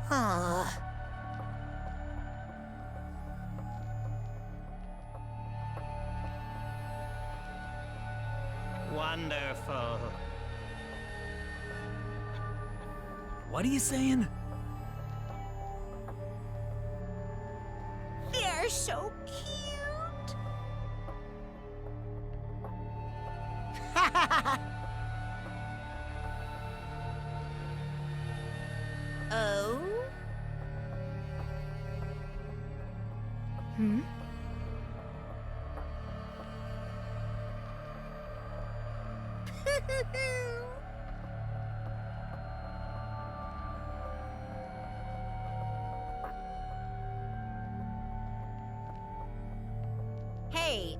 Ah. Wonderful. What are you saying? They're so cute. Oh? Hmm? Hey,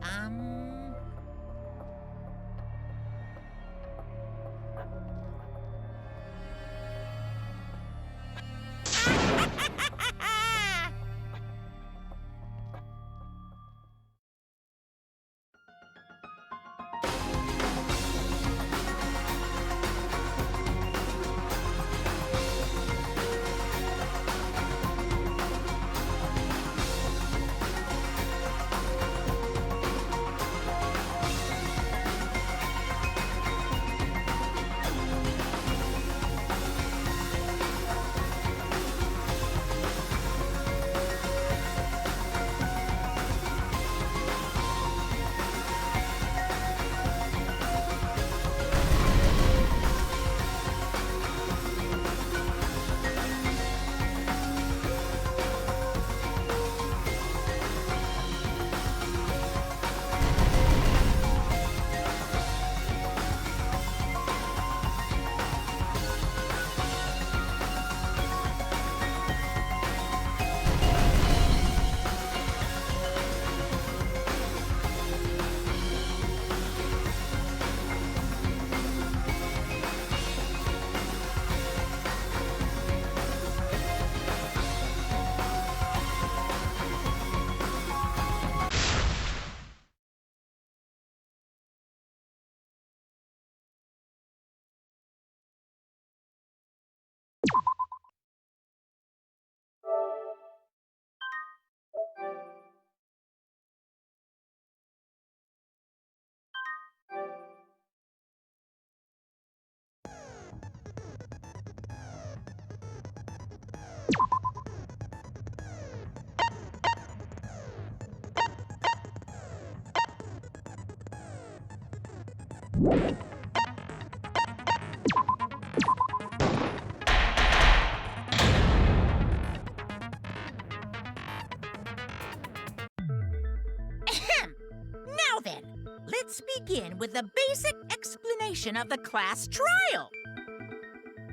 Now then, let's begin with the basic explanation of the class trial.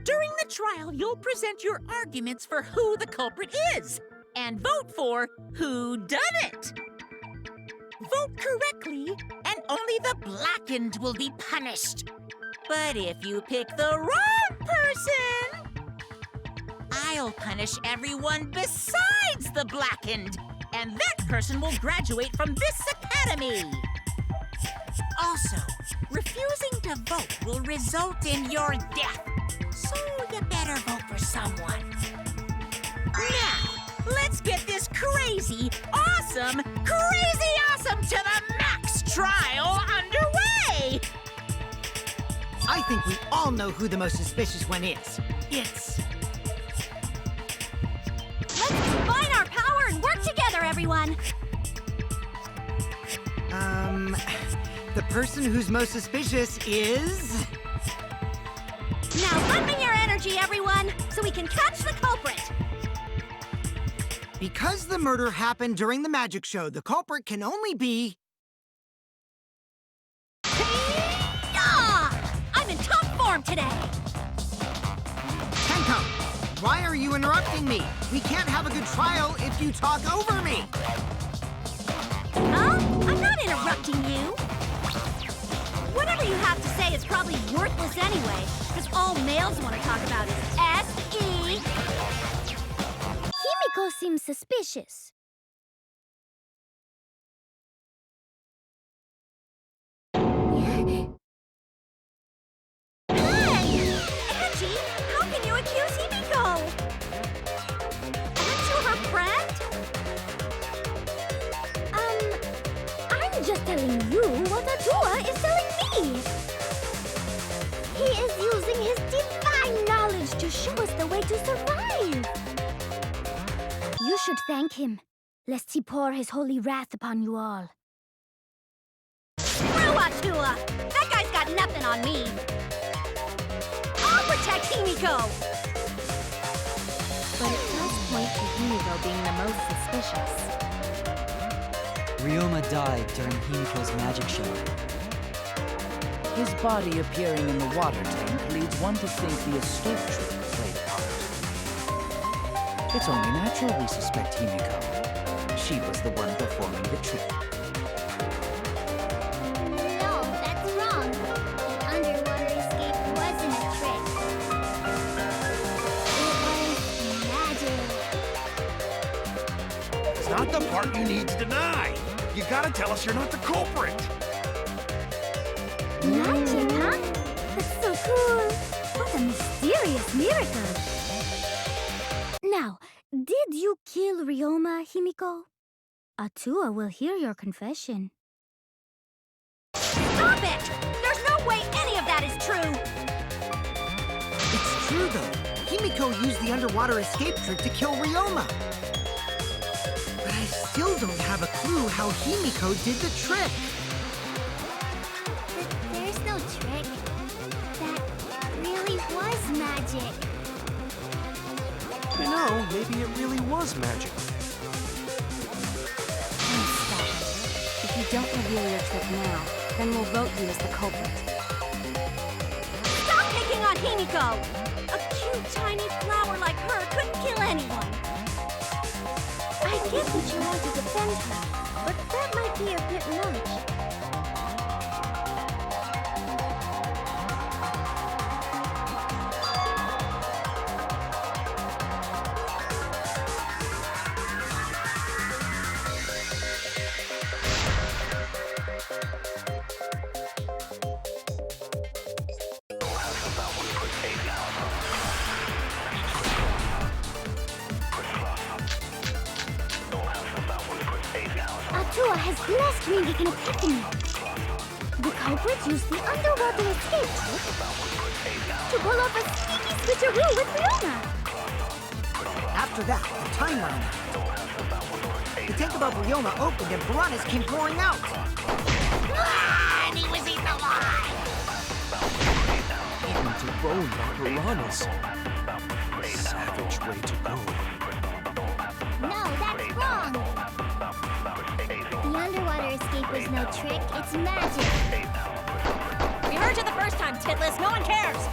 During the trial, you'll present your arguments for who the culprit is and vote for who done it. Vote correctly, and only the blackened will be punished. But if you pick the wrong person, I'll punish everyone besides the blackened, and that person will graduate from this academy. Also, refusing to vote will result in your death, so you better vote for someone. Now, let's get this crazy awesome to the max trial underway! I think we all know who the most suspicious one is. It's... Let's combine our power and work together, everyone! The person who's most suspicious is... Now lend me your energy, everyone, so we can catch the culprit! Because the murder happened during the magic show, the culprit can only be... Yeah! I'm in top form today! Tenko, why are you interrupting me? We can't have a good trial if you talk over me! Huh? I'm not interrupting you! Whatever you have to say is probably worthless anyway, because all males want to talk about is S.E. Himiko seems suspicious. Hey! Angie, how can you accuse Himiko? thank him, lest he pour his holy wrath upon you all. Screw Atua! That guy's got nothing on me! I'll protect Himiko! But it does point to Himiko being the most suspicious. Ryoma died during Himiko's magic show. His body appearing in the water tank leads one to think the escape trick played a part. It's only natural we suspect Himiko. She was the one performing the trick. No, that's wrong. The underwater escape wasn't a trick. It was magic. It's not the part you need to deny. You gotta tell us you're not the culprit. Magic, huh? That's so cool. What a mysterious miracle. Now, did you kill Ryoma, Himiko? Atua will hear your confession. Stop it! There's no way any of that is true! It's true, though. Himiko used the underwater escape trick to kill Ryoma. But I still don't have a clue how Himiko did the trick. But there's no trick. That really was magic. You know, maybe it really was magic. Stop it. If you don't reveal your trick now, then we'll vote you as the culprit. Stop picking on Himiko! A cute, tiny flower like her couldn't kill anyone! I get that you want to defend her, but that might be a bit much. Atua has blessed me with an epiphany. The culprit used the underwater escape trick to pull off a sneaky switcheroo with Ryoma. After that, the time ran out. The tank above Ryoma opened and piranhas came pouring out. And he was eaten alive! Eaten to bone by piranhas. Savage way to go. No, that's wrong. The underwater escape was no trick, it's magic. We heard you the first time, Titless. No one cares!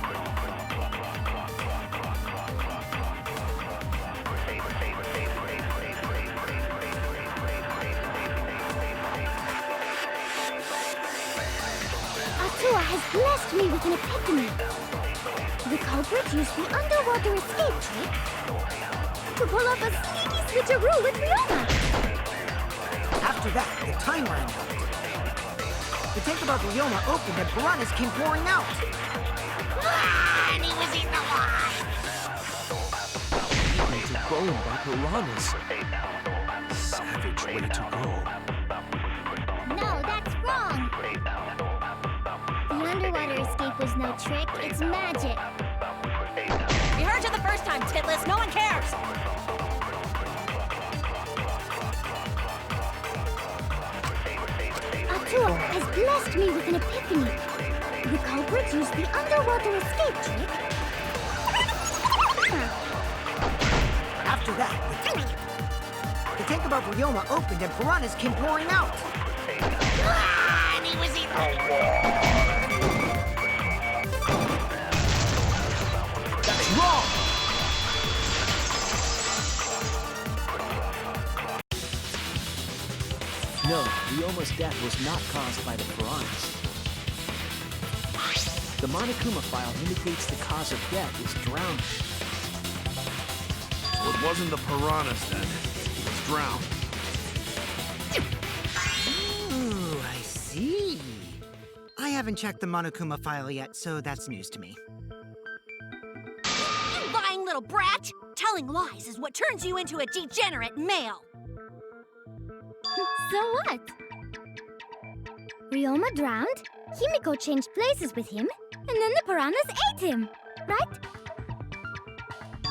Atua has blessed me with an epiphany. The culprit used the underwater escape trick to pull off a sneaky switcheroo with Ryoma. After that, the time ran out. The tank above Ryoma opened and piranhas came pouring out. And he was eaten alive! Eaten to bone by piranhas. Savage way to go. No, that's wrong. The underwater escape was no trick, it's magic. We heard you the first time, Titless. No one cares! Atua has blessed me with an epiphany. The culprit used the underwater escape trick. After that, the tank above Ryoma opened and piranhas came pouring out. And he was eaten alive! That's wrong! No, Ryoma's death was not caused by the piranhas. The Monokuma file indicates the cause of death is drowning. So it wasn't the piranhas then. It was drowned. Ooh, I see. I haven't checked the Monokuma file yet, so that's news to me. You lying little brat! Telling lies is what turns you into a degenerate male! So what? Ryoma drowned, Himiko changed places with him, and then the piranhas ate him, right?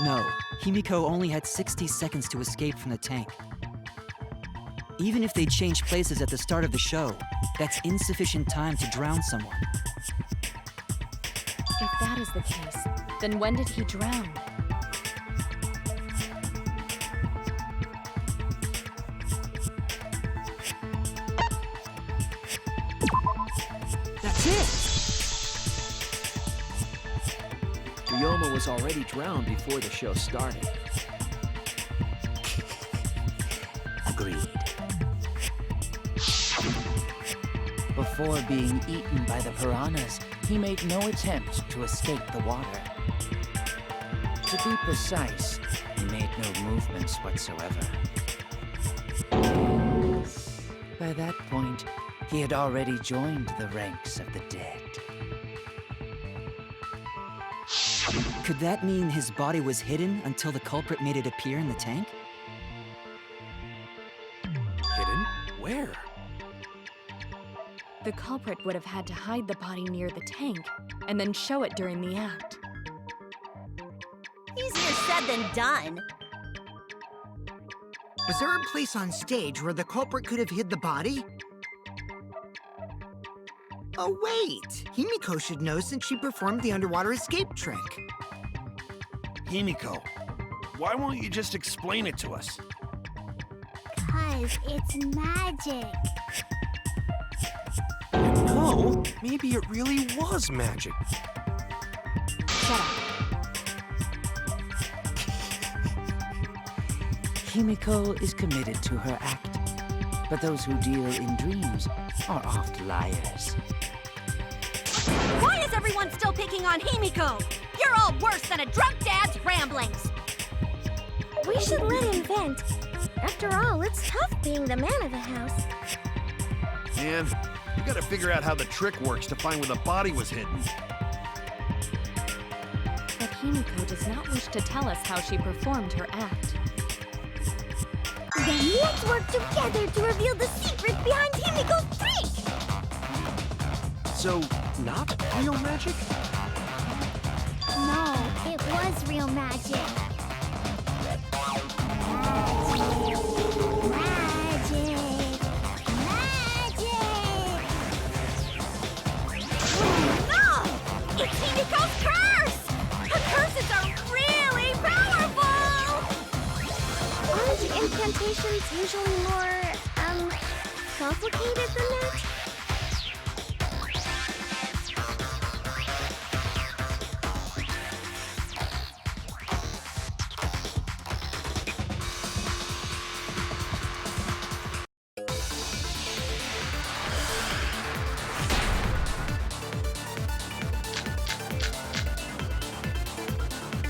No, Himiko only had 60 seconds to escape from the tank. Even if they changed places at the start of the show, that's insufficient time to drown someone. If that is the case, then when did he drown? That's it! Ryoma was already drowned before the show started. Agreed. Before being eaten by the piranhas, he made no attempt to escape the water. To be precise, he made no movements whatsoever. By that point, he had already joined the ranks of the dead. Could that mean his body was hidden until the culprit made it appear in the tank? Hidden? Where? The culprit would have had to hide the body near the tank and then show it during the act. Easier said than done. Was there a place on stage where the culprit could have hid the body? Oh, wait! Himiko should know since she performed the underwater escape trick. Himiko, why won't you just explain it to us? 'Cause it's magic. No, maybe it really was magic. Shut up. Himiko is committed to her act, but those who deal in dreams are oft liars. Why is everyone still picking on Himiko? You're all worse than a drunk dad's ramblings. We should let him vent. After all, it's tough being the man of the house. Man, we gotta figure out how the trick works to find where the body was hidden. But Himiko does not wish to tell us how she performed her act. Then let's work together to reveal the secret behind Himiko's trick! So, not real magic? No, it was real magic. No! It's Himiko's curse! Her curses are really powerful! Aren't incantations usually more, complicated than that?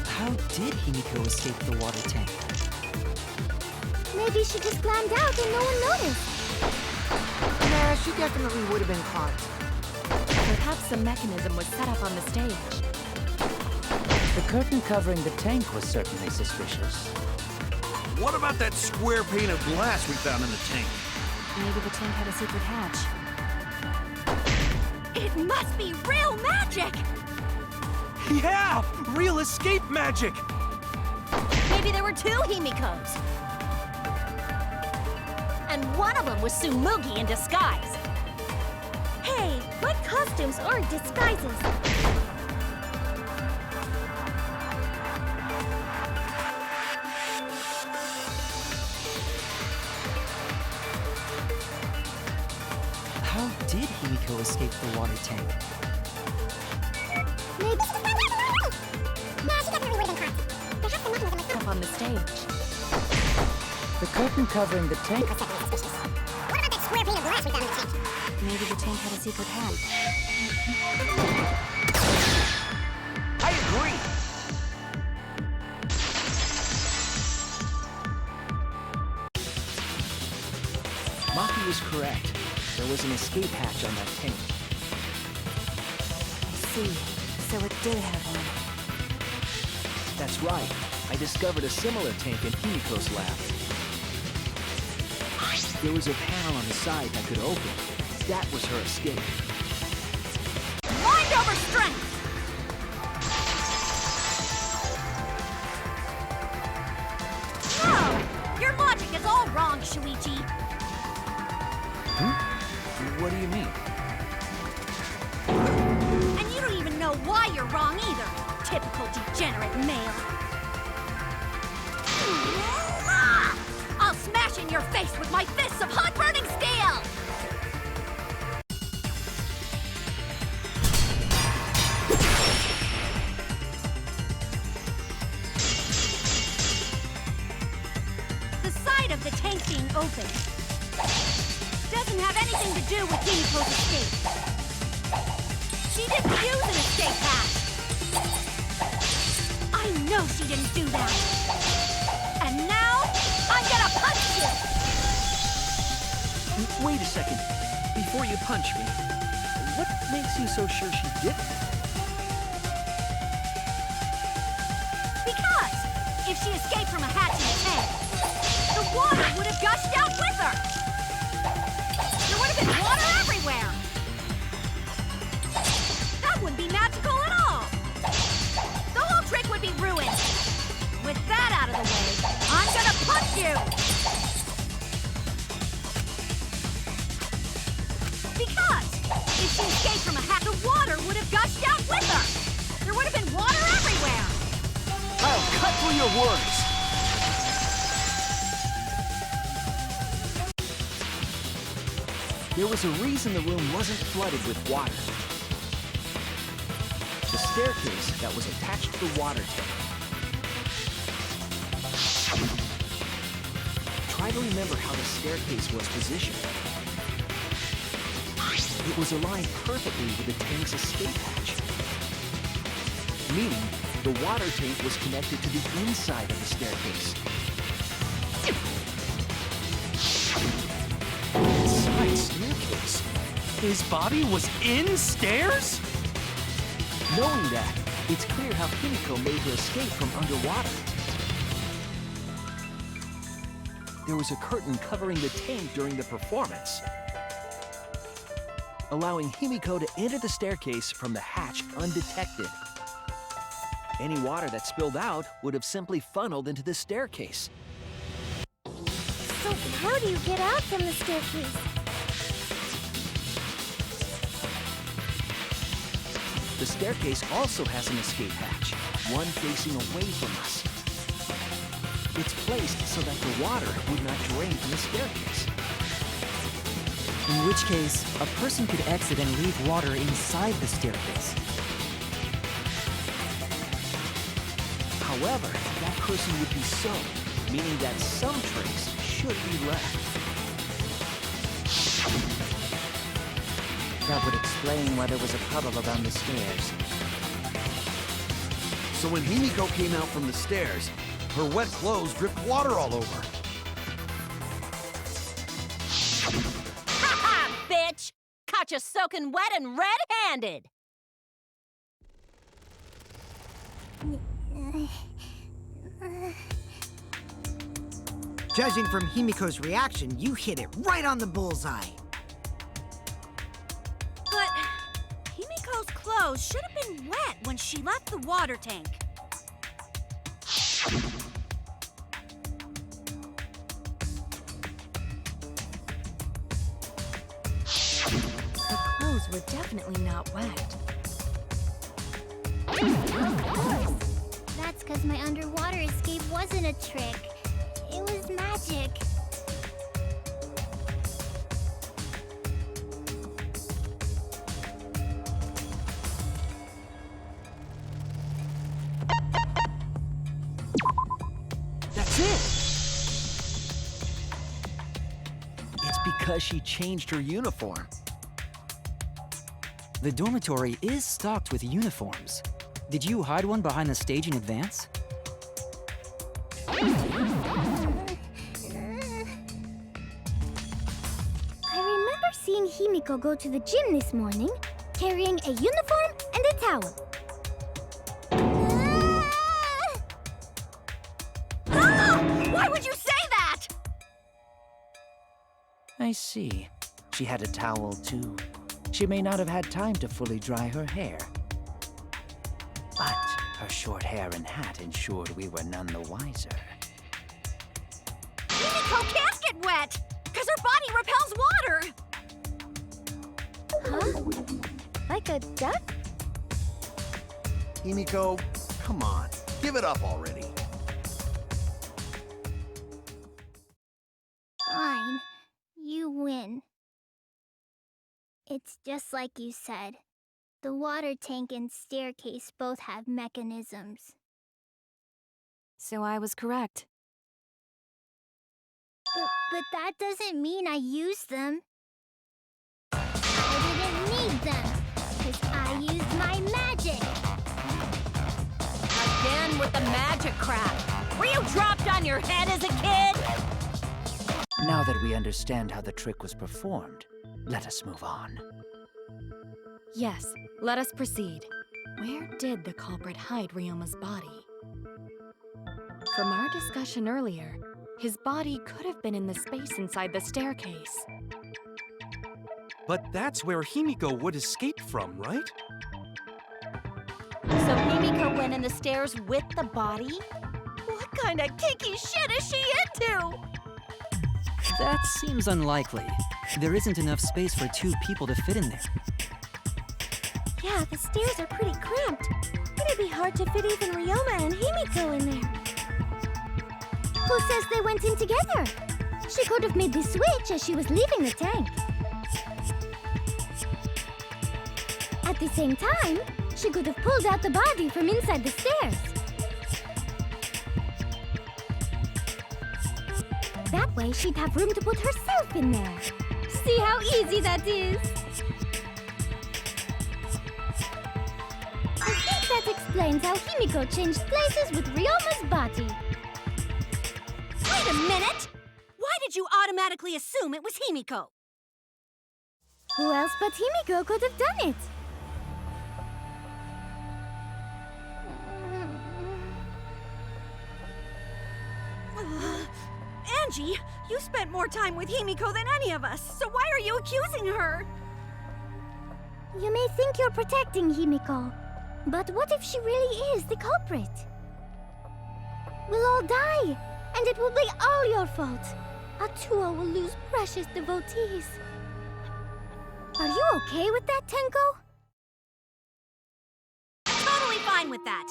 How did Himiko escape the water tank? Maybe she just climbed out and no one noticed. Nah, she definitely would have been caught. Perhaps the mechanism was set up on the stage. The curtain covering the tank was certainly suspicious. What about that square pane of glass we found in the tank? Maybe the tank had a secret hatch. It must be real magic! Yeah! Real escape magic! Maybe there were two Himikos. And one of them was Tsumugi in disguise. Hey, what costumes or disguises? How did Himiko escape the water tank? Maybe she just climbed out and no one noticed. Nah, she definitely would have been caught. Perhaps the mechanism was Up on the stage. The curtain covering the tank... What about that square pane of glass we found in the tank? Maybe the tank had a secret hatch. I agree! Maki was correct. There was an escape hatch on that tank. See, so it did have one. That's right. I discovered a similar tank in Himiko's lab. There was a panel on the side that could open. That was her escape. Mind over strength! you mean? And you don't even know why you're wrong either. Typical degenerate male. I'll smash in your face with my fists of hot burning steel! The side of the tank being open doesn't have anything to do with Himiko's escape. She didn't use an escape hatch. I know she didn't do that. And now, I'm gonna punch you! Wait a second. Before you punch me, what makes you so sure she didn't? Because if she escaped from a hatch in the tank, the water would have gushed out with her! There would have been water everywhere! That wouldn't be magical at all! The whole trick would be ruined! With that out of the way, I'm gonna punch you! Because if she escaped from a hatch, the water would have gushed out with her! There would have been water everywhere! I'll cut through your words! There was a reason the room wasn't flooded with water. The staircase that was attached to the water tank. Try to remember how the staircase was positioned. It was aligned perfectly with the tank's escape hatch. Meaning, the water tank was connected to the inside of the staircase. Inside staircase? His body was in stairs? Knowing that, it's clear how Himiko made her escape from underwater. There was a curtain covering the tank during the performance, allowing Himiko to enter the staircase from the hatch undetected. Any water that spilled out would have simply funneled into the staircase. So how do you get out from the staircase? The staircase also has an escape hatch, one facing away from us. It's placed so that the water would not drain from the staircase. In which case, a person could exit and leave water inside the staircase. However, that person would be soaked, meaning that some trace should be left. That would explain why there was a puddle around the stairs. So when Himiko came out from the stairs, her wet clothes dripped water all over. Ha ha, bitch! Caught you soaking wet and red-handed! Judging from Himiko's reaction, you hit it right on the bullseye. But Himiko's clothes should have been wet when she left the water tank. Her clothes were definitely not wet. That's because my underwater escape wasn't a trick. It was magic. That's it! It's because she changed her uniform. The dormitory is stocked with uniforms. Did you hide one behind the stage in advance? I remember seeing Himiko go to the gym this morning, carrying a uniform and a towel. Why would you say that? I see. She had a towel, too. She may not have had time to fully dry her hair. But her short hair and hat ensured we were none the wiser. Himiko can't get wet, because her body repels water. Huh? Like a duck? Himiko, come on. Give it up already. Fine. You win. It's just like you said. The water tank and staircase both have mechanisms. So I was correct. But that doesn't mean I used them. I didn't need them, because I used my magic. Again with the magic crap. Were you dropped on your head as a kid? Now that we understand how the trick was performed, let us move on. Yes, let us proceed. Where did the culprit hide Ryoma's body? From our discussion earlier, his body could have been in the space inside the staircase. But that's where Himiko would escape from, right? So Himiko went in the stairs with the body? What kind of kinky shit is she into? That seems unlikely. There isn't enough space for 2 people to fit in there. Yeah, the stairs are pretty cramped. It'd be hard to fit even Ryoma and Himiko in there. Who says they went in together? She could have made the switch as she was leaving the tank. At the same time, she could have pulled out the body from inside the stairs. That way, she'd have room to put herself in there. See how easy that is? I think that explains how Himiko changed places with Ryoma's body. Wait a minute! Why did you automatically assume it was Himiko? Who else but Himiko could have done it? Angie, you spent more time with Himiko than any of us, so why are you accusing her? You may think you're protecting Himiko, but what if she really is the culprit? We'll all die, and it will be all your fault. Atua will lose precious devotees. Are you okay with that, Tenko? Totally fine with that.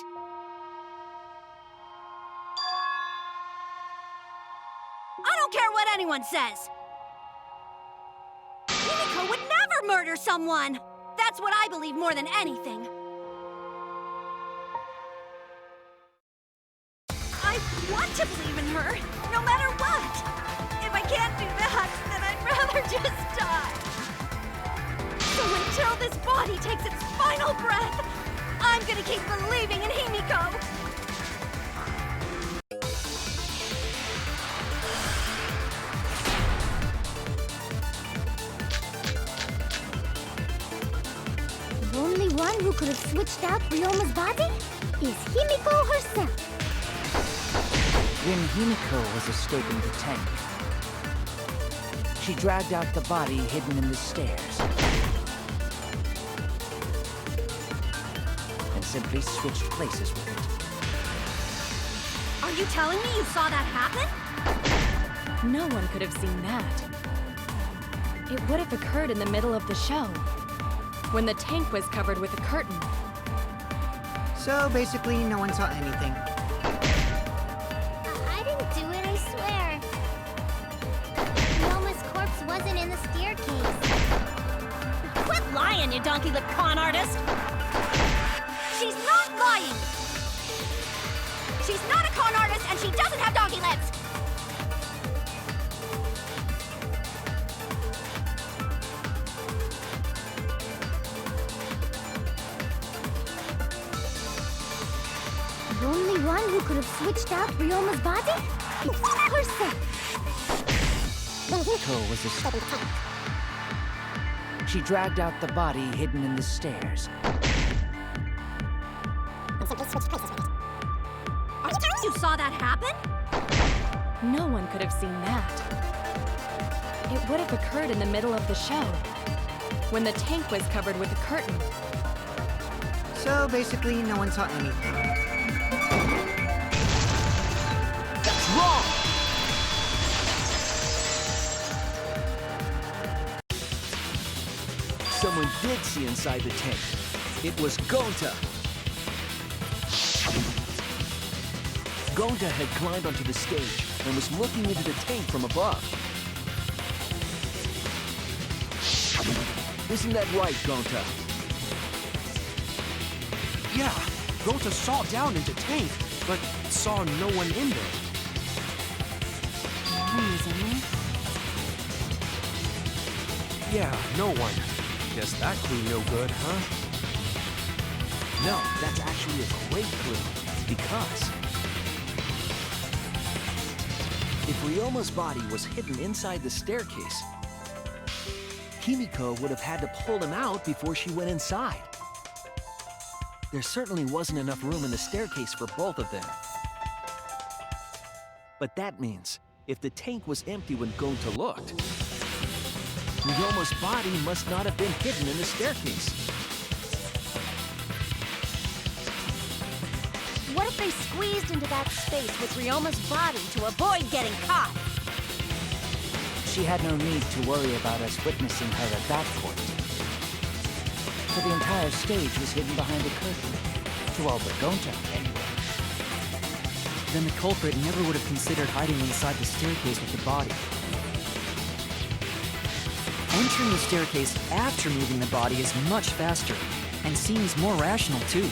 I don't care what anyone says. Himiko would never murder someone. That's what I believe more than anything. I want to believe in her, no matter what. If I can't do that, then I'd rather just die. So until this body takes its final breath, I'm gonna keep believing in Himiko. The only one who could have switched out Ryoma's body is Himiko herself. When Himiko was escaping the tank, she dragged out the body hidden in the stairs and simply switched places with it. Are you telling me you saw that happen? No one could have seen that. It would have occurred in the middle of the show, when the tank was covered with a curtain. So basically, no one saw anything. I didn't do it, I swear. Ryoma's corpse wasn't in the staircase. Quit lying, you donkey-lipped con artist! She's not lying! She's not a con artist, and she doesn't have donkey lips! The only one who could have switched out Ryoma's body is herself. Himiko was escaping. She dragged out the body hidden in the stairs. You saw that happen? No one could have seen that. It would have occurred in the middle of the show, when the tank was covered with a curtain. So basically, no one saw anything. That's wrong! someone did see inside the tank. It was Gonta. Gonta had climbed onto the stage and was looking into the tank from above. Isn't that right, Gonta? Yeah, Gonta saw down into tank, but saw no one in there. Yeah, no one. Guess that clue no good, huh? No, that's actually a great clue, because if Ryoma's body was hidden inside the staircase, Himiko would have had to pull him out before she went inside. There certainly wasn't enough room in the staircase for both of them. But that means, if the tank was empty when Gonta looked, Ryoma's body must not have been hidden in the staircase. What if they squeezed into that space with Ryoma's body to avoid getting caught? She had no need to worry about us witnessing her at that point. For the entire stage was hidden behind a curtain. To all but Gonta, anyway. Then the culprit never would have considered hiding inside the staircase with the body. Entering the staircase after moving the body is much faster, and seems more rational too.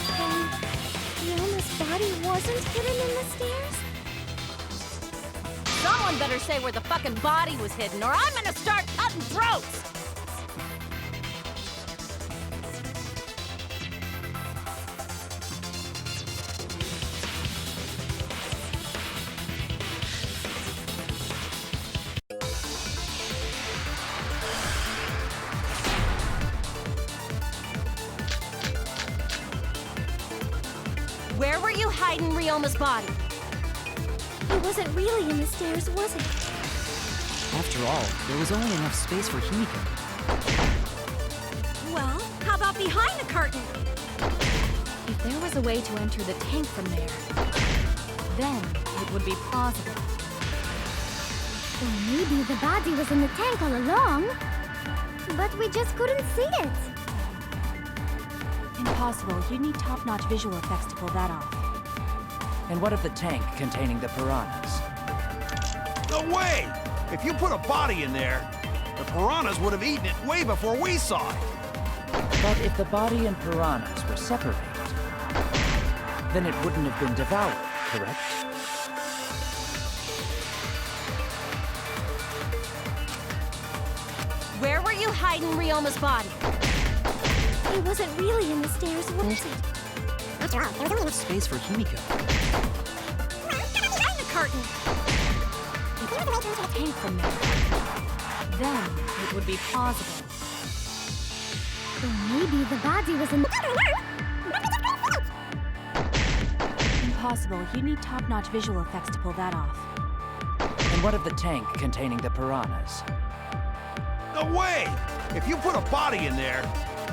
Then, Ryoma's body wasn't hidden in the stairs? Someone better say where the fucking body was hidden, or I'm gonna start cutting throats! Where were you hiding Ryoma's body? It wasn't really in the stairs, was it? After all, there was only enough space for Himiko. Well, how about behind the curtain? If there was a way to enter the tank from there, then it would be plausible. Or maybe the body was in the tank all along, but we just couldn't see it. Impossible. You'd need top-notch visual effects to pull that off. And what of the tank containing the piranhas? No way! If you put a body in there, the piranhas would have eaten it way before we saw it. But if the body and piranhas were separated, then it wouldn't have been devoured, correct? Where were you hiding Ryoma's body? It wasn't really in the stairs, was it? After all, there was only enough space for Himiko. Behind the curtain! If there was a tank from there, then it would be plausible. Or maybe the body was in the... Impossible. You'd need top-notch visual effects to pull that off. And what of the tank containing the piranhas? No way! If you put a body in there,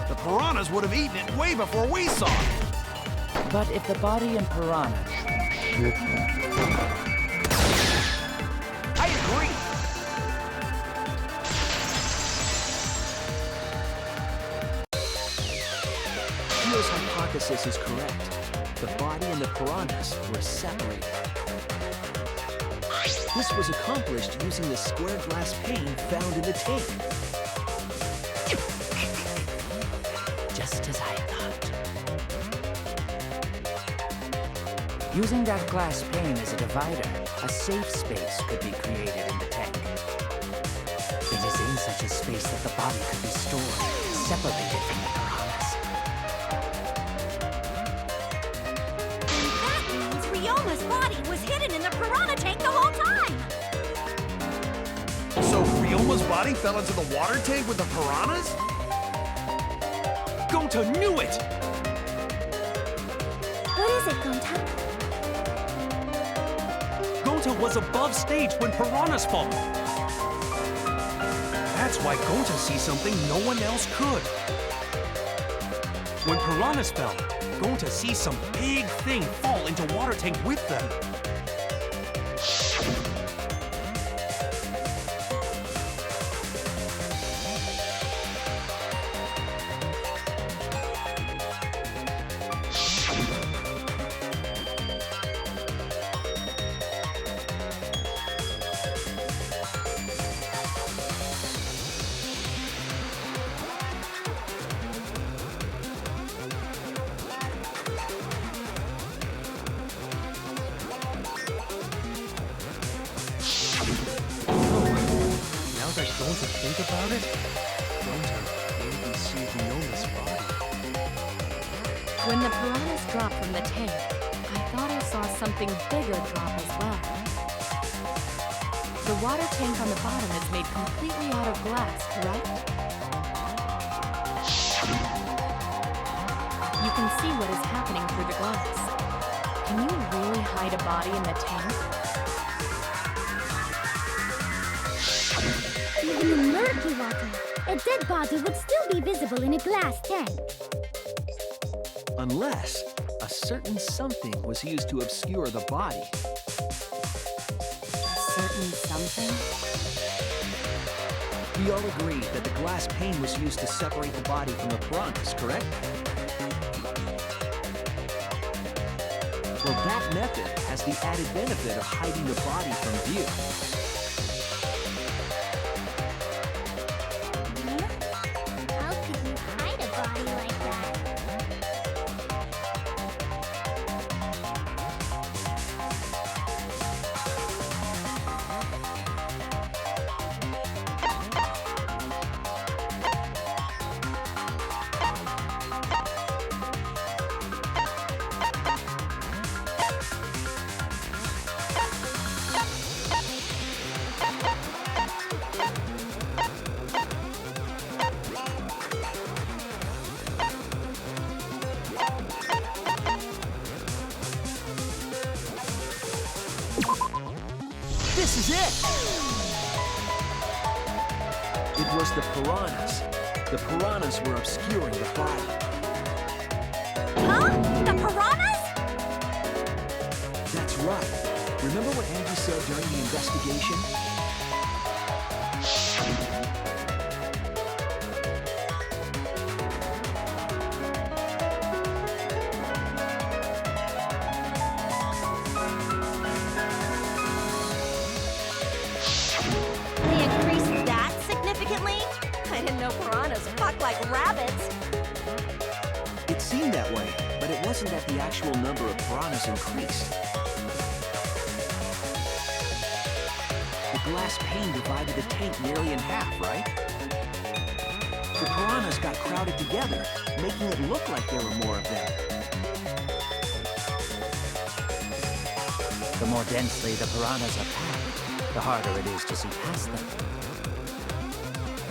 the piranhas would have eaten it way before we saw it. But if the body and piranhas... I agree. Kyo's hypothesis is correct. The body and the piranhas were separated. This was accomplished using the square glass pane found in the tank. Just as I thought. Using that glass pane as a divider, a safe space could be created in the tank. It is in such a space that the body could be stored, separated from the piranhas. And that means Ryoma's body was hidden in the piranha tank the whole time! So Ryoma's body fell into the water tank with the piranhas? Gonta knew it! What is it, Gonta? Gonta was above stage when piranhas fall. That's why Gonta sees something no one else could. When piranhas fell, Gonta sees some big thing fall into water tank with them. When the piranhas dropped from the tank, I thought I saw something bigger drop as well. The water tank on the bottom is made completely out of glass, correct? You can see what is happening through the glass. Can you really hide a body in the tank? Even in murky water, a dead body would still be visible in a glass tank. Unless a certain something was used to obscure the body. A certain something? We all agree that the glass pane was used to separate the body from the piranhas, correct? Well, that method has the added benefit of hiding the body from view. How could you hide a body like that? This is it! It was the piranhas. The piranhas were obscuring the body. Huh? The piranhas? That's right. Remember what Angie said during the investigation? They increased that significantly? I didn't know piranhas fuck like rabbits. It seemed that way, but it wasn't that the actual number of piranhas increased. The glass pane divided the tank nearly in half, right? The piranhas got crowded together, making it look like there were more of them. The more densely the piranhas are packed, the harder it is to see past them.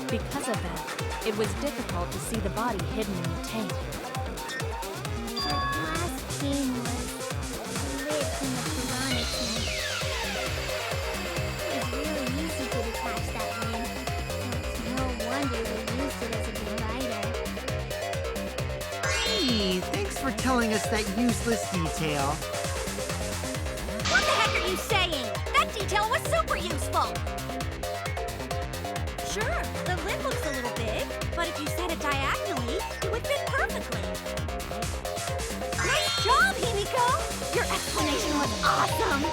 Because of that, it was difficult to see the body hidden in the tank. The glass pane was lit in the piranha tank. It's really easy to detach that lamp. No wonder they used it as a divider. Gee, thanks for telling us that useless detail. What the heck are you saying? That detail was super useful. Sure, the lid looks a little big, but if you set it diagonally, it would fit perfectly. Nice job, Himiko! Your explanation was awesome!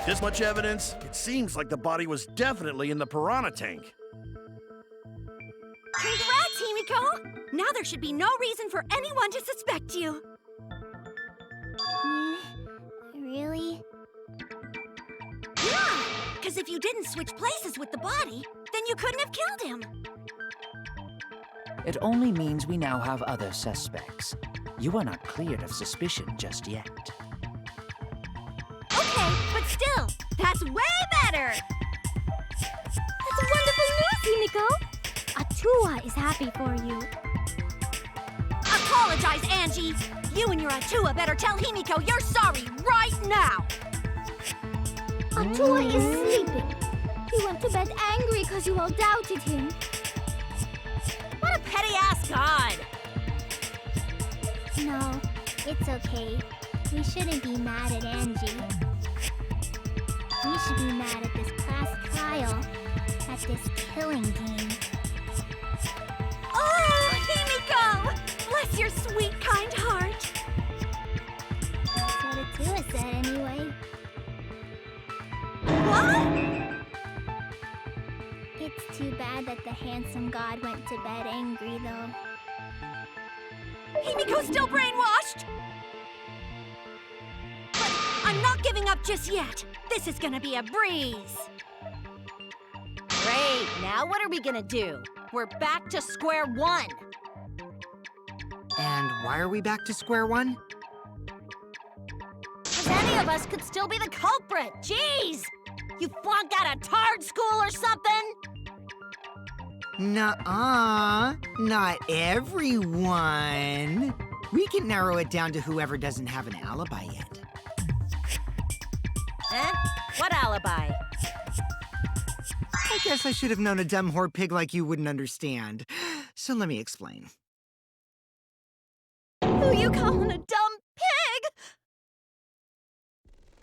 This much evidence? It seems like the body was definitely in the piranha tank. Congrats, Himiko! Now there should be no reason for anyone to suspect you. Really? Yeah, because if you didn't switch places with the body, then you couldn't have killed him. It only means we now have other suspects. You are not cleared of suspicion just yet. Okay, but still, that's way better! That's wonderful news, Himiko! Atua is happy for you. Apologize, Angie! You and your Atua better tell Himiko you're sorry right now! Atua is sleeping. He went to bed angry because you all doubted him. What a petty-ass god! No, it's okay. We shouldn't be mad at Angie. We should be mad at this class trial, at this killing game. Oh, Himiko! Bless your sweet, kind heart! That's what Atua said anyway. What? It's too bad that the handsome god went to bed angry, though. Himiko's still brainwashed! But I'm not giving up just yet. This is gonna be a breeze. Great, now what are we gonna do? We're back to square one. And why are we back to square one? Because any of us could still be the culprit. Jeez! You flunked out of tard school or something? Nuh-uh. Not everyone. We can narrow it down to whoever doesn't have an alibi yet. Huh? What alibi? I guess I should have known a dumb whore pig like you wouldn't understand. So let me explain. Who you calling a dumb pig?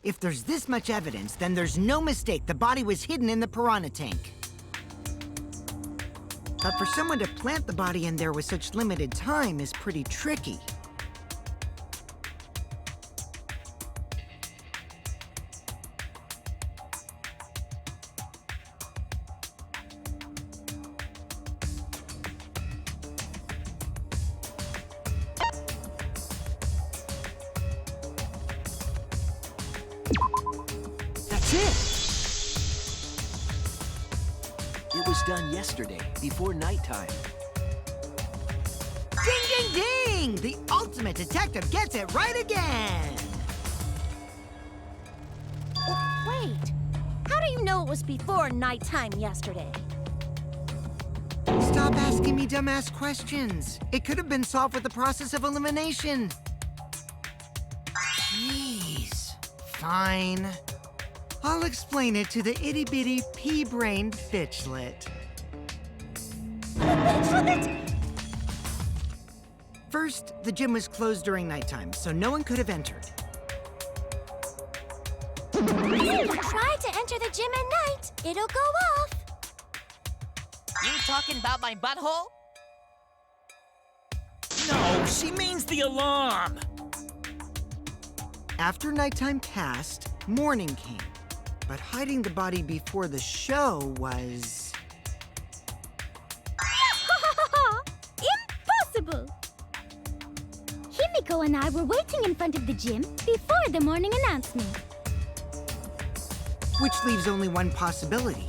If there's this much evidence, then there's no mistake the body was hidden in the piranha tank. But for someone to plant the body in there with such limited time is pretty tricky. That's it! It was done yesterday, before nighttime. Ding, ding, ding! The ultimate detective gets it right again! Wait, how do you know it was before nighttime yesterday? Stop asking me dumbass questions. It could have been solved with the process of elimination. Jeez. Fine. I'll explain it to the itty-bitty pea-brained bitchlet. First, the gym was closed during nighttime, so no one could have entered. If you try to enter the gym at night, it'll go off. You talking about my butthole? No, she means the alarm. After nighttime passed, morning came. But hiding the body before the show was... Impossible! Himiko and I were waiting in front of the gym before the morning announcement. Which leaves only one possibility.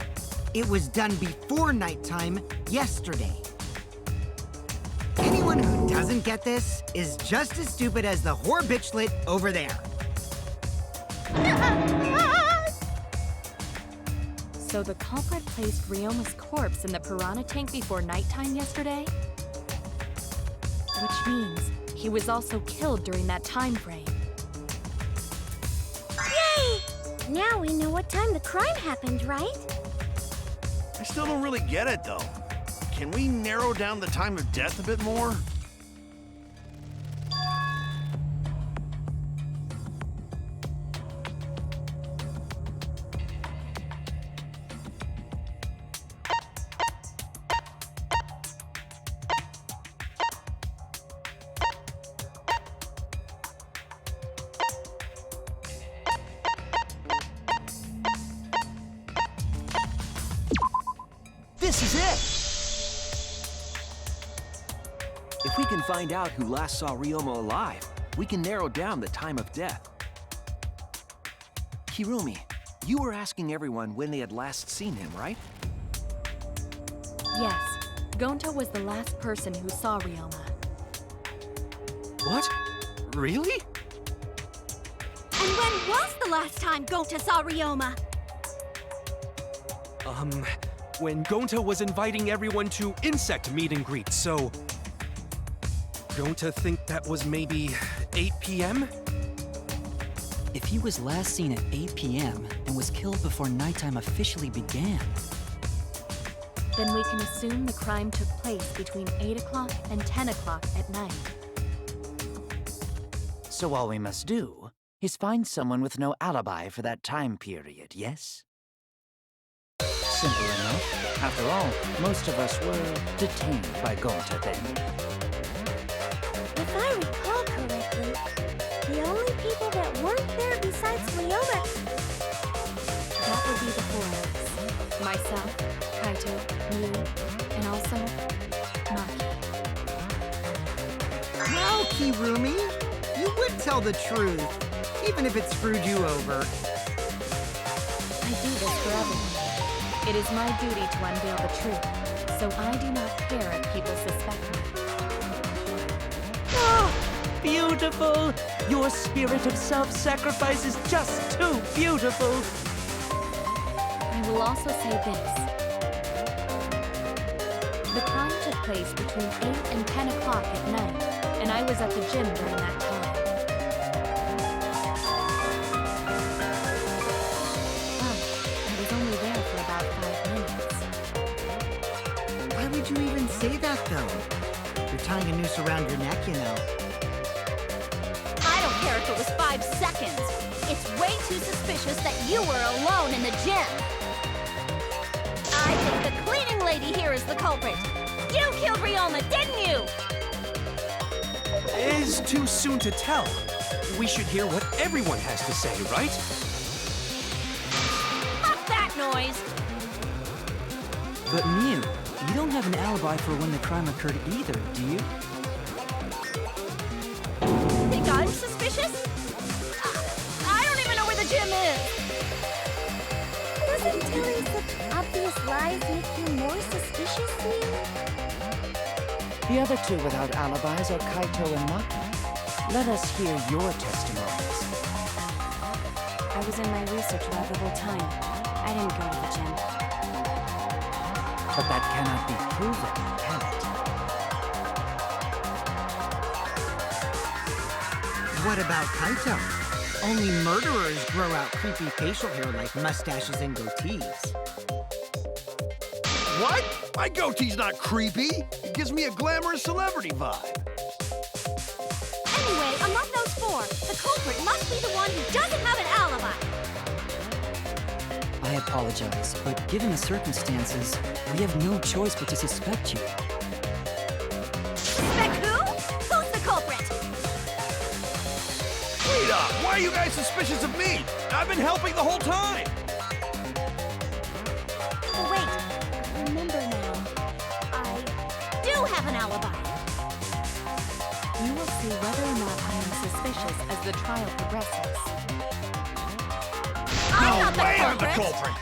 It was done before nighttime yesterday. Anyone who doesn't get this is just as stupid as the whore bitchlet over there. So the culprit placed Ryoma's corpse in the piranha tank before nighttime yesterday? Which means he was also killed during that time frame. Yay! Now we know what time the crime happened, right? I still don't really get it, though. Can we narrow down the time of death a bit more? This is it! If we can find out who last saw Ryoma alive, we can narrow down the time of death. Hirumi, you were asking everyone when they had last seen him, right? Yes, Gonta was the last person who saw Ryoma. What? Really? And when was the last time Gonta saw Ryoma? When Gonta was inviting everyone to insect meet and greet, so... Gonta think that was maybe 8 p.m.? If he was last seen at 8 p.m. and was killed before nighttime officially began, Then we can assume the crime took place between 8 o'clock and 10 o'clock at night. So all we must do is find someone with no alibi for that time period, yes? Simple enough. After all, most of us were detained by Gonta then. If I recall correctly, the only people that weren't there besides Ryoma... That would be the four of us. Myself, Kaito, you, and also Maki. Now, Kirumi, you would tell the truth, even if it screwed you over. I do this for everyone. It is my duty to unveil the truth, so I do not care if people suspect me. beautiful! Your spirit of self-sacrifice is just too beautiful! I will also say this. The crime took place between 8 and 10 o'clock at night, and I was at the gym during that time. But I was only there for about 5 minutes. Why would you even say that, though? You're tying a noose around your neck, you know. I don't care if it was 5 seconds. It's way too suspicious that you were alone in the gym. I think the cleaning lady here is the culprit. You killed Ryoma, didn't you? It's too soon to tell. We should hear what everyone has to say, right? Fuck that noise! But Miu, you don't have an alibi for when the crime occurred either, do you? Think I'm suspicious? I don't even know where the gym is. Doesn't telling such obvious lies make you more suspicious, Miu? The other two without alibis are Kaito and Maki. Let us hear your testimonies. I was in my research lab the whole time. I didn't go to the gym. But that cannot be proven, can it? What about Kaito? Only murderers grow out creepy facial hair like mustaches and goatees. What? My goatee's not creepy. It gives me a glamorous celebrity vibe. Anyway, among those 4, the culprit must be the one who doesn't have an alibi. I apologize, but given the circumstances, we have no choice but to suspect you. Suspect who? Who's the culprit? Wait up! Why are you guys suspicious of me? I've been helping the whole time! Oh, wait. I remember now. I do have an alibi. You will see whether or not I am suspicious as the trial progresses. I'm not the Way I'm culprit. the culprit!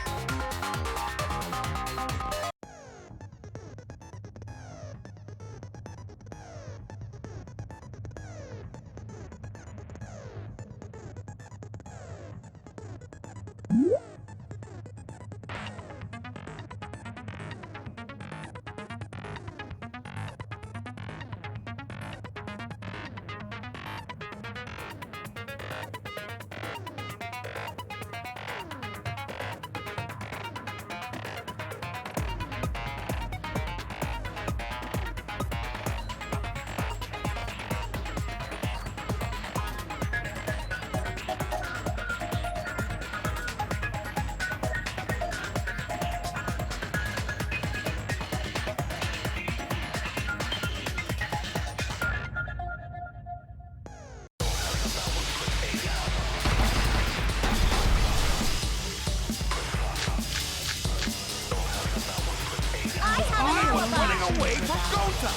Away from Gota!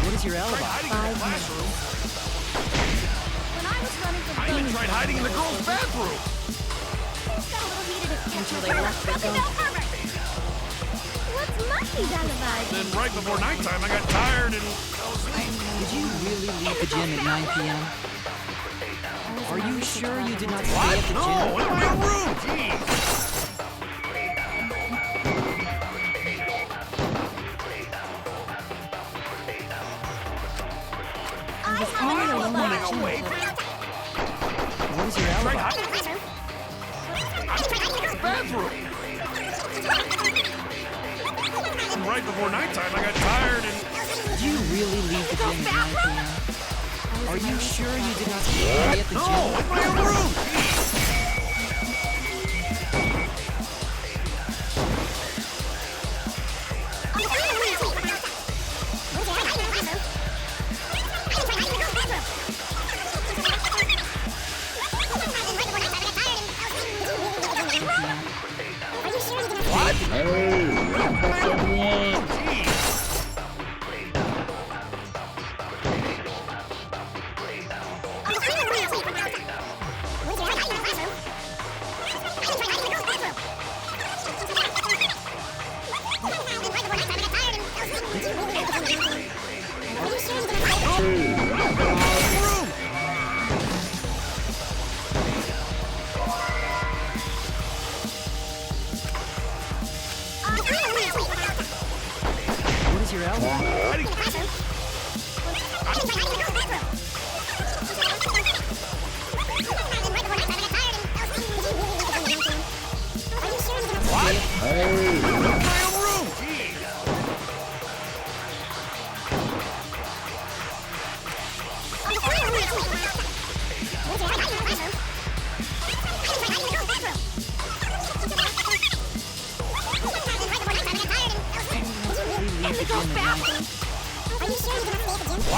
What is your alibi? Hiding in the classroom? When I was running from I even tried hiding in the girls' bathroom! Things got a little heated Until they left the Okay, zone. now, perfect. What's Maki's alibi? Then right before nighttime, I got tired and fell asleep. Did you really leave the gym at 9 p.m.? Are you sure you did not stay What? at the No, gym? in my own room! Jeez! I have an alibi. Running away from What is your Tried alibi? hiding in the bathroom! And right before nighttime, I got tired and... Did you really leave the gym at 9 p.m.? Are you sure you did not stay at the No, gym? in my own room! Jeez.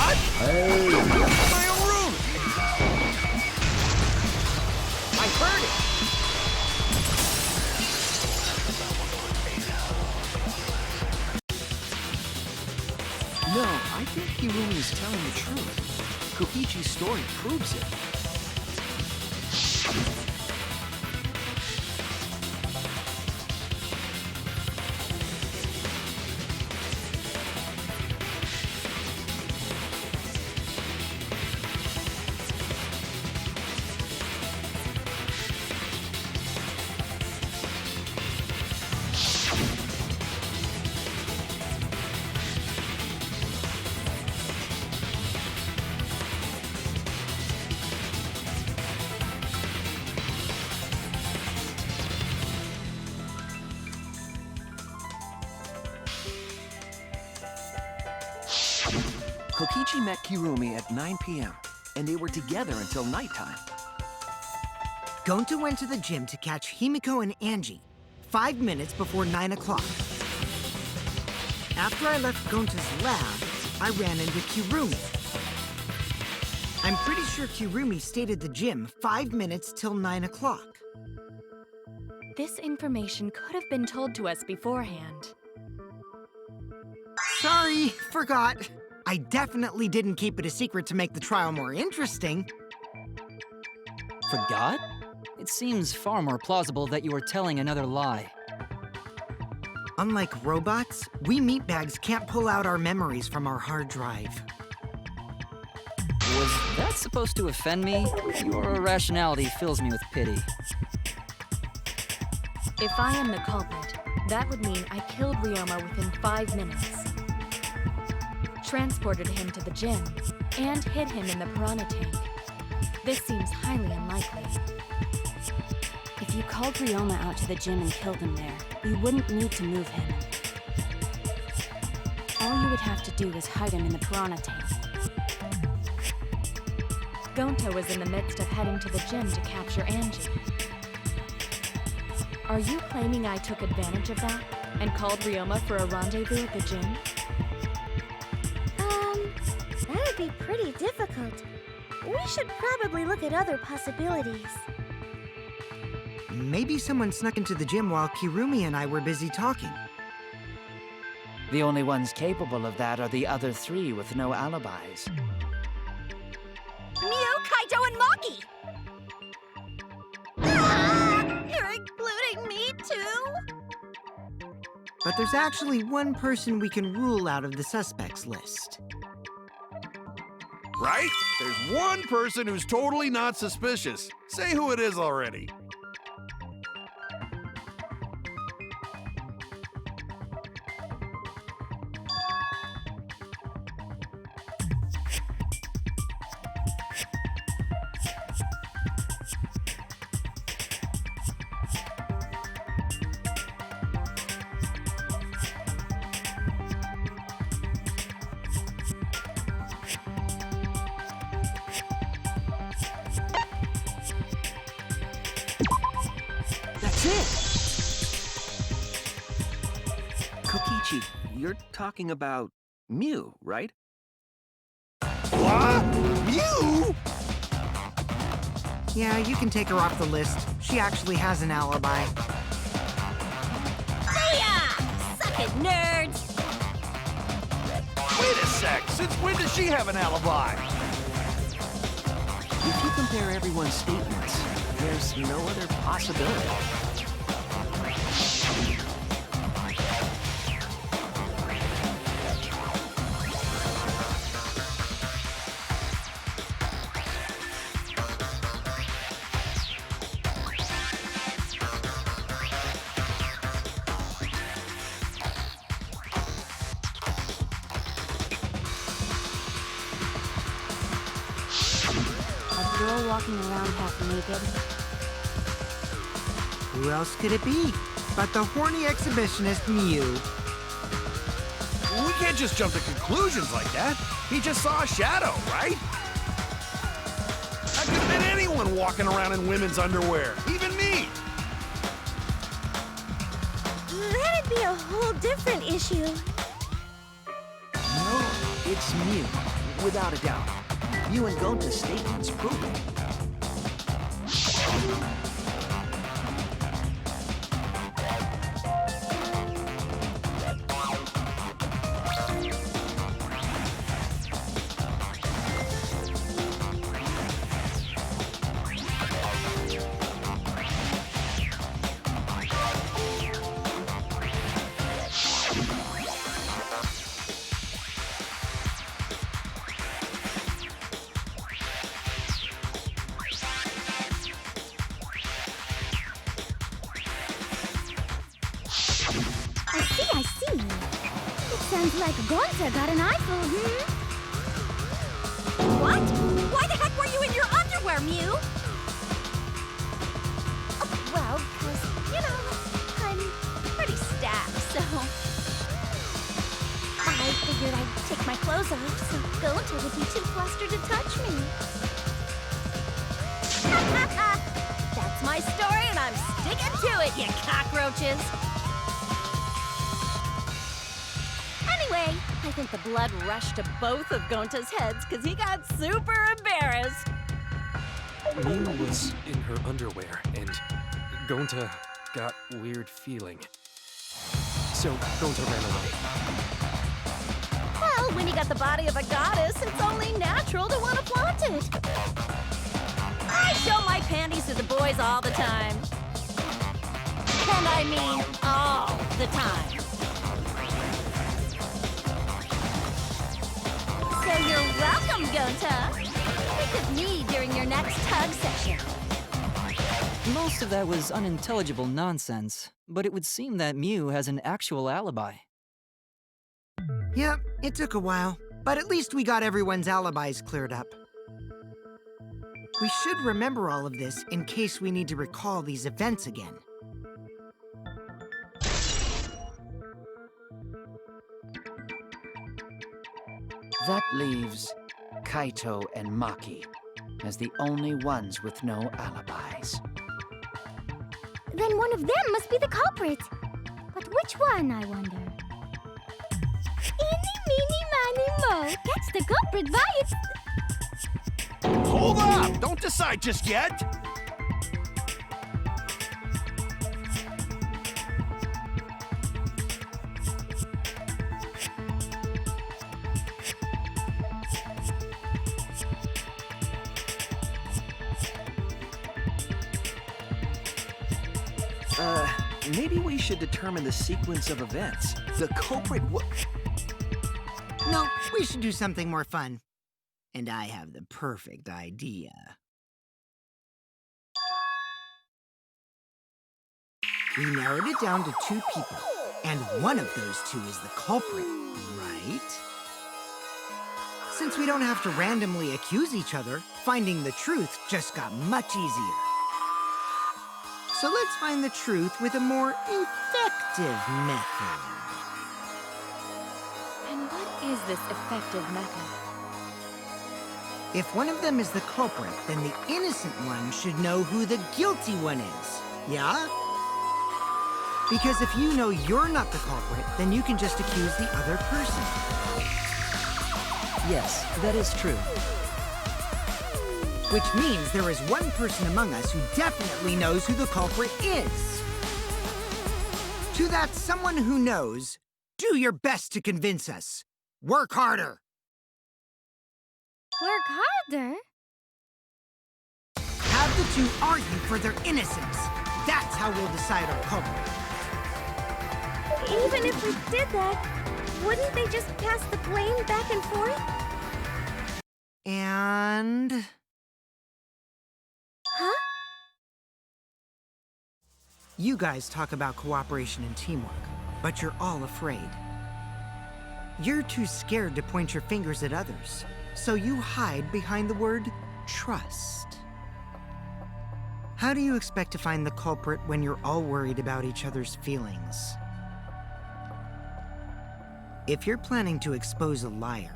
What? Hey! My own room! I heard it! No, I think Kirumi is telling the truth. Kokichi's story proves it. Kokichi met Kirumi at 9 p.m., and they were together until nighttime. Gonta went to the gym to catch Himiko and Angie 5 minutes before 9 o'clock. After I left Gonta's lab, I ran into Kirumi. I'm pretty sure Kirumi stayed at the gym 5 minutes till 9 o'clock. This information could have been told to us beforehand. Sorry, forgot. I definitely didn't keep it a secret to make the trial more interesting. Forgot? It seems far more plausible that you were telling another lie. Unlike robots, we meatbags can't pull out our memories from our hard drive. Was that supposed to offend me? Your irrationality fills me with pity. If I am the culprit, that would mean I killed Ryoma within 5 minutes, transported him to the gym, and hid him in the piranha tank. This seems highly unlikely. If you called Ryoma out to the gym and killed him there, you wouldn't need to move him. All you would have to do is hide him in the piranha tank. Gonta was in the midst of heading to the gym to capture Angie. Are you claiming I took advantage of that and called Ryoma for a rendezvous at the gym? That would be pretty difficult. We should probably look at other possibilities. Maybe someone snuck into the gym while Kirumi and I were busy talking. The only ones capable of that are the other three with no alibis. Mew, Kaito, and Maki! Ah, you're including me too? But there's actually one person we can rule out of the suspects list. Right? There's one person who's totally not suspicious. Say who it is already. That's it! Kokichi, you're talking about Mew, right? What? You? Yeah, you can take her off the list. She actually has an alibi. See ya! Suck it, nerds! Wait a sec. Since when does she have an alibi? If you compare everyone's statements, there's no other possibility. A girl walking around half naked. Who else could it be but the horny exhibitionist Mew? We can't just jump to conclusions like that. He just saw a shadow, right? That could have been anyone walking around in women's underwear, even me. That'd be a whole different issue. No, it's Mew. Without a doubt. You and Gonta's statements prove it. I see. It sounds like Gonta got an eyeful, What? Why the heck were you in your underwear, Mew? Oh, well, because, I'm pretty stacked, so... I figured I'd take my clothes off so Gonta would be too flustered to touch me. That's my story, and I'm sticking to it, you cockroaches! Anyway, I think the blood rushed to both of Gonta's heads because he got super embarrassed. Mew was in her underwear, and Gonta got weird feeling. So Gonta ran away. Well, when you got the body of a goddess, it's only natural to want to flaunt it. I show my panties to the boys all the time. And I mean all the time. So you're welcome, Gonta. Think of me during your next tug session. Most of that was unintelligible nonsense, but it would seem that Mew has an actual alibi. Yep, it took a while, but at least we got everyone's alibis cleared up. We should remember all of this in case we need to recall these events again. That leaves Kaito and Maki as the only ones with no alibis. Then one of them must be the culprit. But which one, I wonder? Eeny, meeny, miny, mo. Catch the culprit by its... Hold up! Don't decide just yet! Maybe we should determine the sequence of events. The culprit No, we should do something more fun. And I have the perfect idea. We narrowed it down to 2 people, and one of those 2 is the culprit, right? Since we don't have to randomly accuse each other, finding the truth just got much easier. So let's find the truth with a more effective method. And what is this effective method? If one of them is the culprit, then the innocent one should know who the guilty one is, yeah? Because if you know you're not the culprit, then you can just accuse the other person. Yes, that is true. Which means there is one person among us who definitely knows who the culprit is. To that someone who knows, do your best to convince us. Work harder. Work harder? Have the 2 argue for their innocence. That's how we'll decide our culprit. Even if we did that, wouldn't they just pass the blame back and forth? And... Huh? You guys talk about cooperation and teamwork, but you're all afraid. You're too scared to point your fingers at others, so you hide behind the word trust. How do you expect to find the culprit when you're all worried about each other's feelings? If you're planning to expose a liar,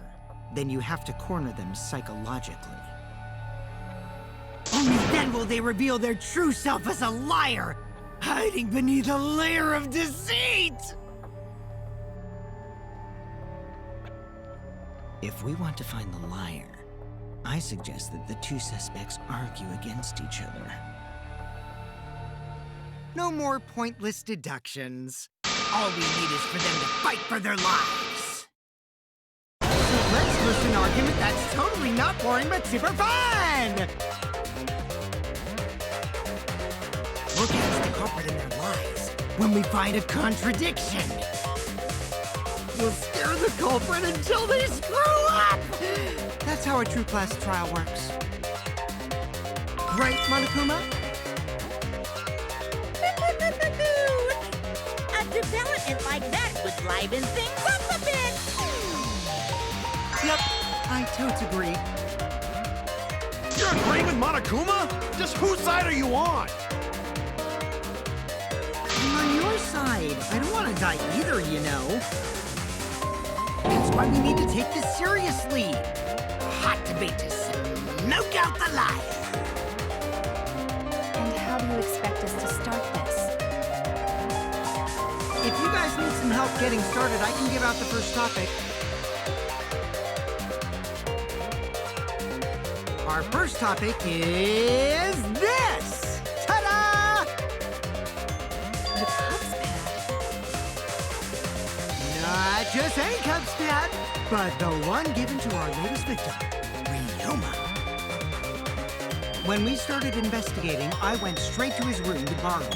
then you have to corner them psychologically. Only then will they reveal their true self as a liar, hiding beneath a layer of deceit! If we want to find the liar, I suggest that the two suspects argue against each other. No more pointless deductions. All we need is for them to fight for their lives. So let's listen to an argument that's totally not boring but super fun! We'll catch the culprit in their lies when we find a contradiction. We'll scare the culprit until they screw up! That's how a true class trial works. Right, Monokuma? A development like that would liven things up a bit. Yep, I totes agree. You're agreeing with Monokuma? Just whose side are you on? I'm on your side. I don't want to die either, you know. That's why we need to take this seriously. Hot debate to smoke out the liar. And how do you expect us to start this? If you guys need some help getting started, I can give out the first topic. Our first topic is this! Ta-da! The Cubs pad. Not just any Cubs pad, but the one given to our latest victim, Ryoma. When we started investigating, I went straight to his room to borrow it.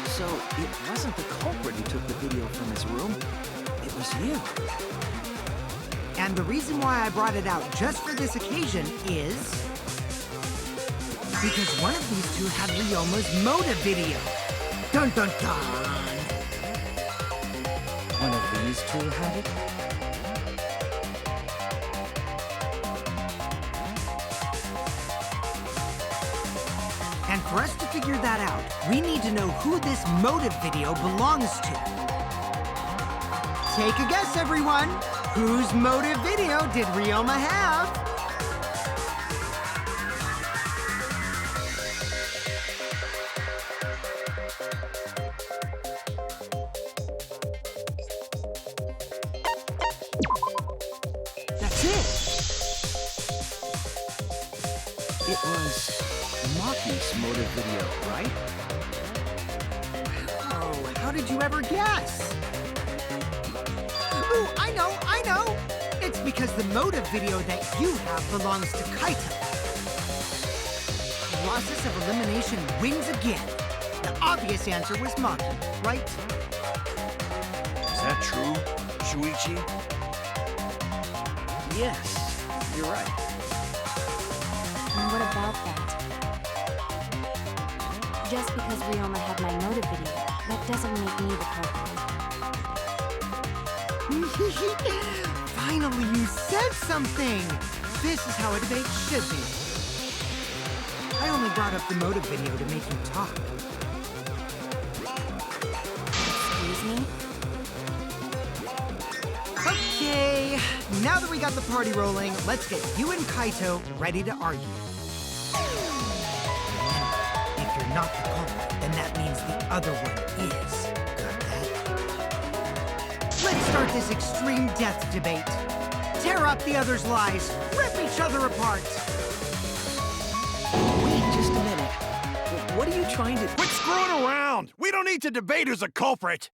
So, it wasn't the culprit who took the video from his room. It was you. And the reason why I brought it out just for this occasion is because one of these two had Ryoma's motive video. Dun dun dun! One of these two had it? And for us to figure that out, we need to know who this motive video belongs to. Take a guess, everyone! Whose motive video did Ryoma have? That's it! It was Maki's motive video, right? Oh, how did you ever guess? Ooh, I know! It's because the motive video that you have belongs to Kaito. Process of elimination wins again. The obvious answer was Maki, right? Is that true, Shuichi? Yes, you're right. And what about that? Just because Ryoma had my motive video, that doesn't make me the culprit. Finally, you said something! This is how a debate should be. I only brought up the motive video to make you talk. Excuse me? Okay, now that we got the party rolling, let's get you and Kaito ready to argue. If you're not the culprit, then that means the other one is. Got that? Let's start this extreme death debate. Tear up the other's lies. Rip each other apart. Wait just a minute. What are you trying to... Quit screwing around! We don't need to debate who's a culprit!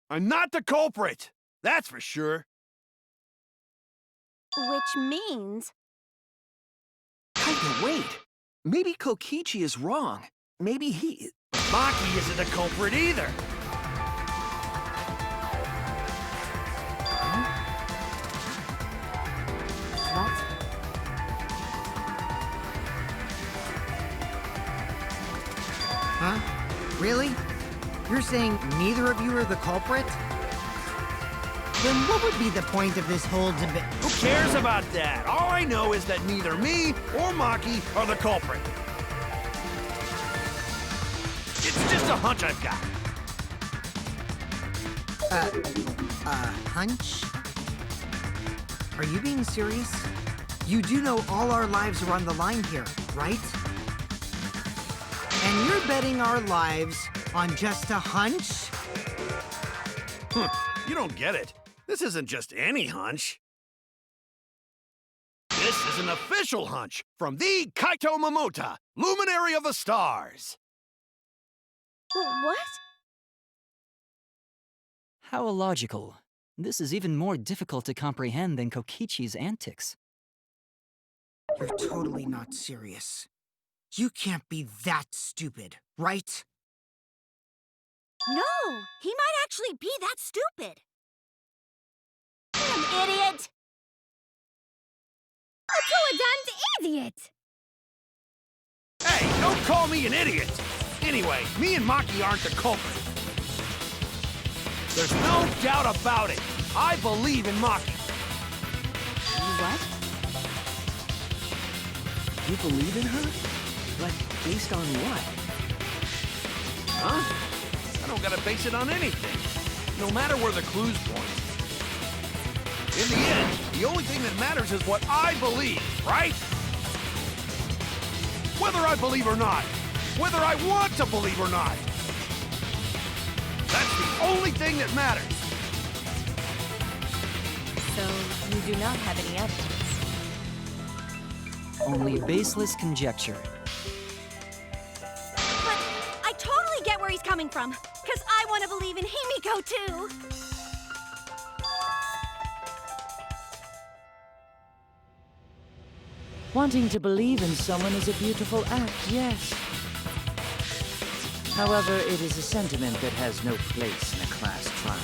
I'm not the culprit! That's for sure. Which means... Kaito, wait! Maybe Kokichi is wrong. Maybe he... Maki isn't the culprit either! What? Huh? Really? You're saying neither of you are the culprit? Then what would be the point of this whole debate? Who cares about that? All I know is that neither me or Maki are the culprit. It's just a hunch I've got. Hunch? Are you being serious? You do know all our lives are on the line here, right? And you're betting our lives on just a hunch? You don't get it. This isn't just any hunch. This is an official hunch from the Kaito Momota, Luminary of the Stars. What? How illogical. This is even more difficult to comprehend than Kokichi's antics. You're totally not serious. You can't be that stupid, right? No, he might actually be that stupid. Damn idiot! A two-a-damned idiot! Hey, don't call me an idiot! Anyway, me and Maki aren't the culprit. There's no doubt about it. I believe in Maki. What? You believe in her? But based on what? Huh? I don't gotta base it on anything. No matter where the clues point. In the end, the only thing that matters is what I believe, right? Whether I believe or not. Whether I want to believe or not. That's the only thing that matters. So, you do not have any evidence. Only baseless conjecture. But I totally get where he's coming from. Because I want to believe in Himiko, too. Wanting to believe in someone is a beautiful act, yes. However, it is a sentiment that has no place in a class trial.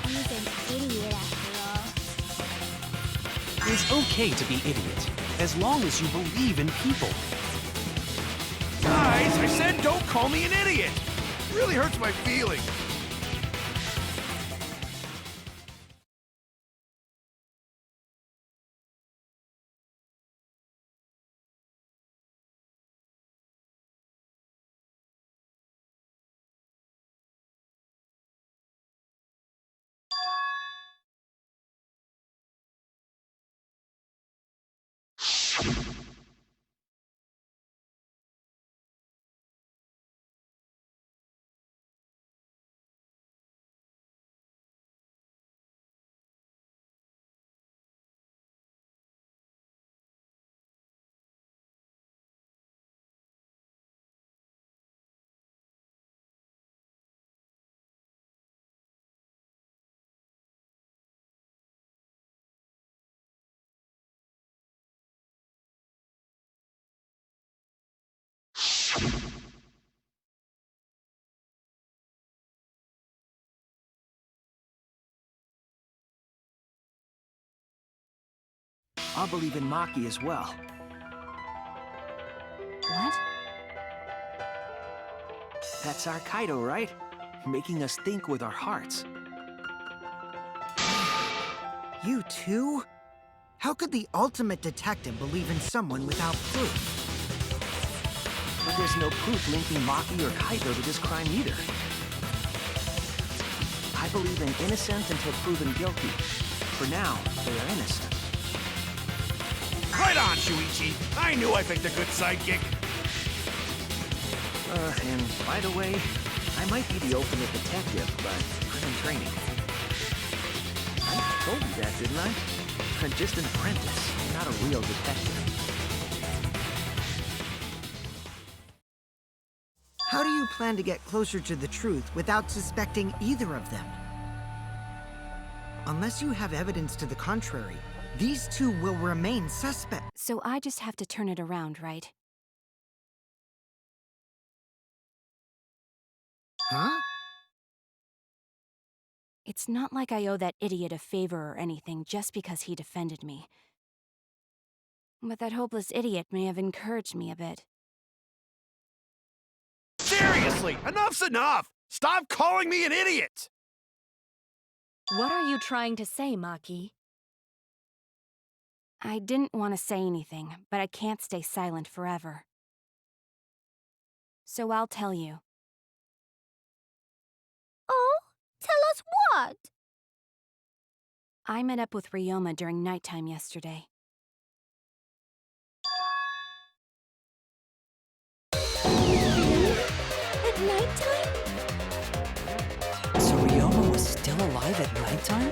He's an idiot after all. It's okay to be idiot, as long as you believe in people. Guys, I said don't call me an idiot. It really hurts my feelings. I'll believe in Maki as well. What? That's our Kaido, right? Making us think with our hearts. You too? How could the ultimate detective believe in someone without proof? But there's no proof linking Maki or Kaido to this crime either. I believe in innocent until proven guilty. For now, they are innocent. Right on, Shuichi. I knew I picked a good sidekick. And by the way, I might be the ultimate detective, but I'm in training. I told you that, didn't I? I'm just an apprentice, not a real detective. How do you plan to get closer to the truth without suspecting either of them? Unless you have evidence to the contrary, these two will remain suspects. So I just have to turn it around, right? Huh? It's not like I owe that idiot a favor or anything just because he defended me. But that hopeless idiot may have encouraged me a bit. Seriously, enough's enough! Stop calling me an idiot! What are you trying to say, Maki? I didn't want to say anything, but I can't stay silent forever. So I'll tell you. Oh, tell us what? I met up with Ryoma during nighttime yesterday. Nighttime? So Ryoma was still alive at nighttime?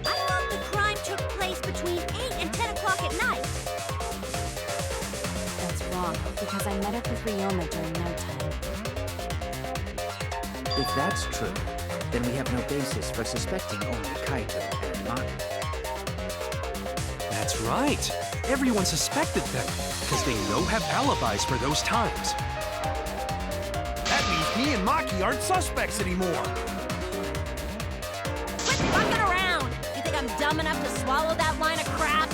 I thought the crime took place between 8 and 10 o'clock at night. That's wrong, because I met up with Ryoma during nighttime. If that's true, then we have no basis for suspecting only Kaito and Maki. That's right. Everyone suspected them, because they no have alibis for those times. That means me and Maki aren't suspects anymore. Quit fucking around! You think I'm dumb enough to swallow that line of crap?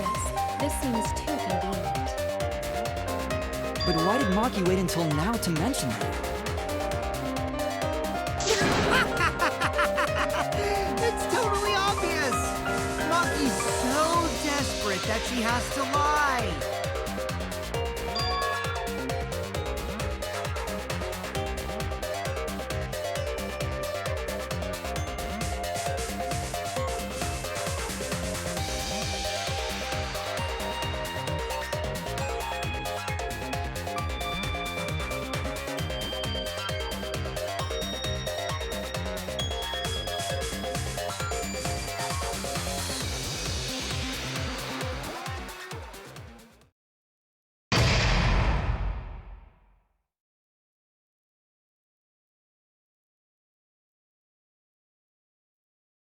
Yes, this seems too convenient. But why did Maki wait until now to mention that? It's totally obvious! Maki's so desperate that she has to lie.